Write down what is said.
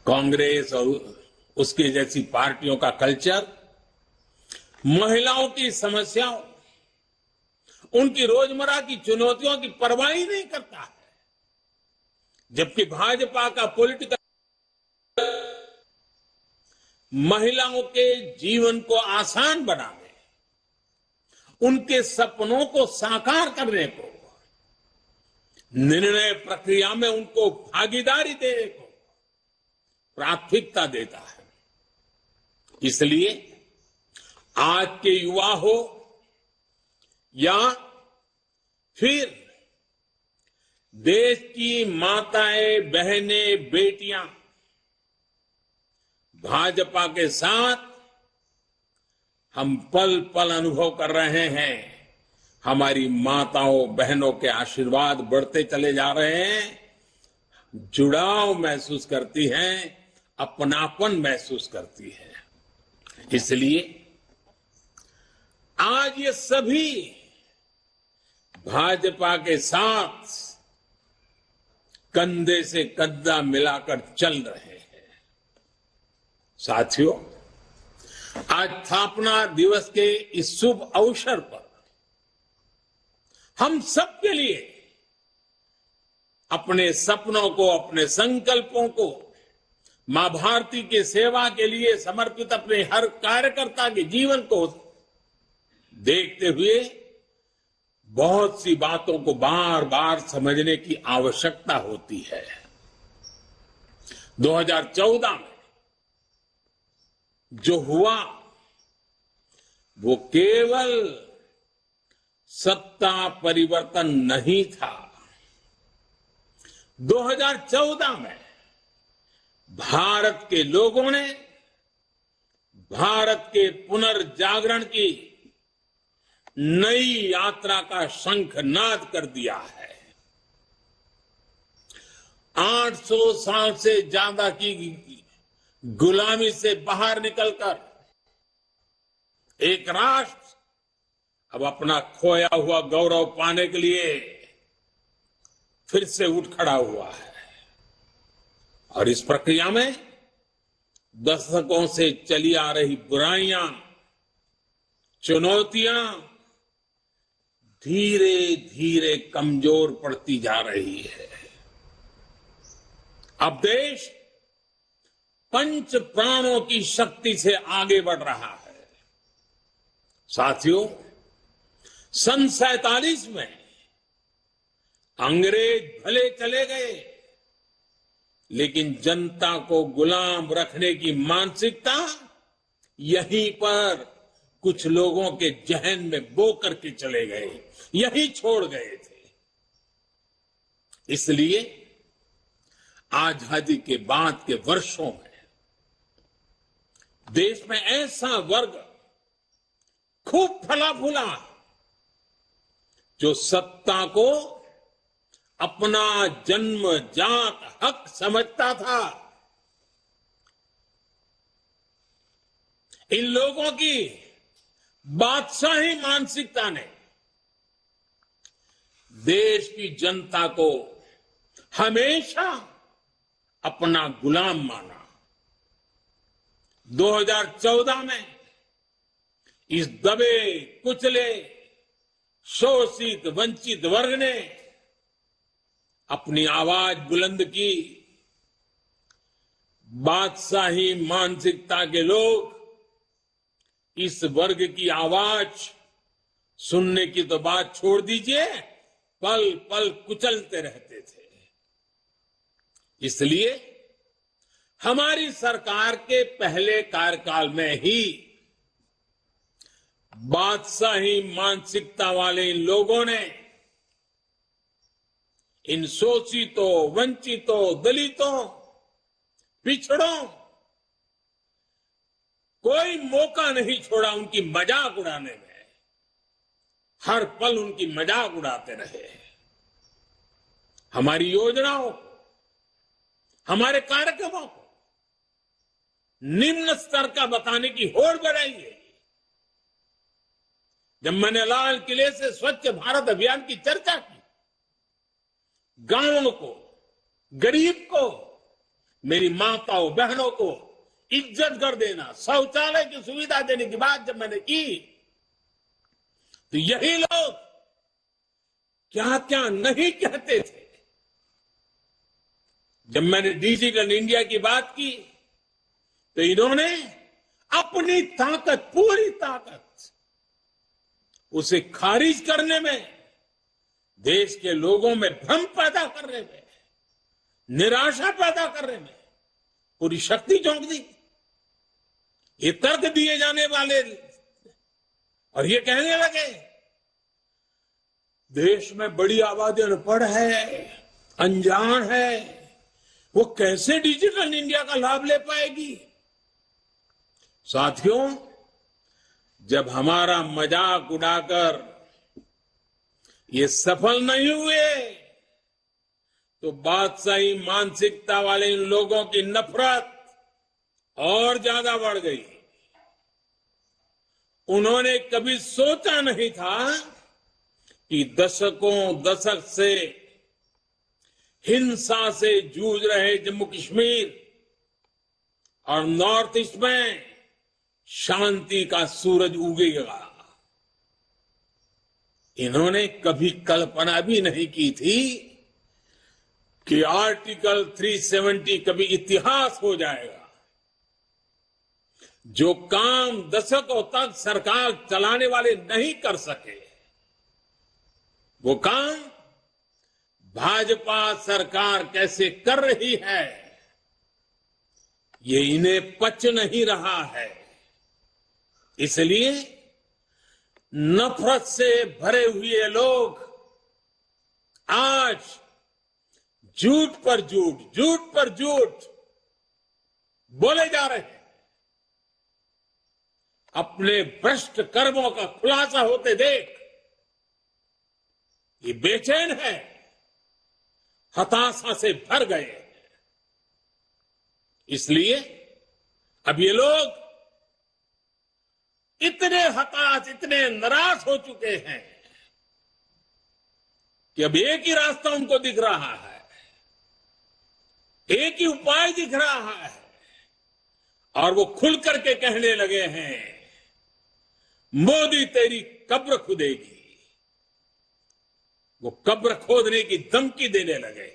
कांग्रेस और उसके जैसी पार्टियों का कल्चर महिलाओं की समस्याओं, उनकी रोजमर्रा की चुनौतियों की परवाह ही नहीं करता है, जबकि भाजपा का पॉलिटिकल महिलाओं के जीवन को आसान बनाने, उनके सपनों को साकार करने को, निर्णय प्रक्रिया में उनको भागीदारी देने को प्राथमिकता देता है। इसलिए आज के युवा हो या फिर देश की माताएं, बहनें, बेटियां भाजपा के साथ हम पल पल अनुभव कर रहे हैं। हमारी माताओं बहनों के आशीर्वाद बढ़ते चले जा रहे हैं, जुड़ाव महसूस करती हैं, अपनापन महसूस करती है। इसलिए आज ये सभी भाजपा के साथ कंधे से कंधा मिलाकर चल रहे हैं। साथियों, आज स्थापना दिवस के इस शुभ अवसर पर हम सबके लिए अपने सपनों को, अपने संकल्पों को, मां भारती की सेवा के लिए समर्पित अपने हर कार्यकर्ता के जीवन को देखते हुए बहुत सी बातों को बार बार समझने की आवश्यकता होती है। 2014 में जो हुआ वो केवल सत्ता परिवर्तन नहीं था। 2014 में भारत के लोगों ने भारत के पुनर्जागरण की नई यात्रा का शंखनाद कर दिया है। 800 साल से ज्यादा की गुलामी से बाहर निकलकर एक राष्ट्र अब अपना खोया हुआ गौरव पाने के लिए फिर से उठ खड़ा हुआ है। और इस प्रक्रिया में दशकों से चली आ रही बुराइयां, चुनौतियां धीरे धीरे कमजोर पड़ती जा रही है। अब देश पंच प्राणों की शक्ति से आगे बढ़ रहा है। साथियों, सन 47 में अंग्रेज भले चले गए, लेकिन जनता को गुलाम रखने की मानसिकता यहीं पर कुछ लोगों के जहन में बो करके चले गए, यही छोड़ गए थे। इसलिए आजादी के बाद के वर्षों में देश में ऐसा वर्ग खूब फला फूला जो सत्ता को अपना जन्मजात हक समझता था। इन लोगों की बादशाही मानसिकता ने देश की जनता को हमेशा अपना गुलाम माना। 2014 में इस दबे कुचले शोषित वंचित वर्ग ने अपनी आवाज बुलंद की। बादशाही मानसिकता के लोग इस वर्ग की आवाज सुनने की तो बात छोड़ दीजिए, पल पल कुचलते रहते थे। इसलिए हमारी सरकार के पहले कार्यकाल में ही बादशाही मानसिकता वाले इन लोगों ने इन शोषितों, वंचितों, दलितों, पिछड़ों कोई मौका नहीं छोड़ा उनकी मजाक उड़ाने में। हर पल उनकी मजाक उड़ाते रहे। हमारी योजनाओं को, हमारे कार्यक्रमों को निम्न स्तर का बताने की होड़ बढ़ाई गई। जब मैंने लाल किले से स्वच्छ भारत अभियान की चर्चा की, गांवों को, गरीब को, मेरी माताओं बहनों को इज्जत कर देना, शौचालय की सुविधा देने की बात जब मैंने की, तो यही लोग क्या क्या नहीं कहते थे। जब मैंने डिजिटल इंडिया की बात की तो इन्होंने अपनी ताकत, पूरी ताकत उसे खारिज करने में, देश के लोगों में भ्रम पैदा करने में, निराशा पैदा करने में पूरी शक्ति झोंक दी। ये तर्क दिए जाने वाले और ये कहने लगे देश में बड़ी आबादी अनपढ़ है, अनजान है, वो कैसे डिजिटल इंडिया का लाभ ले पाएगी। साथियों, जब हमारा मजाक उड़ाकर ये सफल नहीं हुए तो बादशाही मानसिकता वाले इन लोगों की नफरत और ज्यादा बढ़ गई। उन्होंने कभी सोचा नहीं था कि दशक से हिंसा से जूझ रहे जम्मू कश्मीर और नॉर्थ ईस्ट में शांति का सूरज उगेगा। इन्होंने कभी कल्पना भी नहीं की थी कि आर्टिकल 370 कभी इतिहास हो जाएगा। जो काम दशकों तक सरकार चलाने वाले नहीं कर सके, वो काम भाजपा सरकार कैसे कर रही है, ये इन्हें पच नहीं रहा है। इसलिए नफरत से भरे हुए लोग आज झूठ पर झूठ बोले जा रहे हैं। अपने भ्रष्ट कर्मों का खुलासा होते देख ये बेचैन है, हताशा से भर गए। इसलिए अब ये लोग इतने हताश, इतने नाराज हो चुके हैं कि अब एक ही रास्ता उनको दिख रहा है, एक ही उपाय दिख रहा है, और वो खुल करके कहने लगे हैं मोदी तेरी कब्र खुदेगी। वो कब्र खोदने की धमकी देने लगे।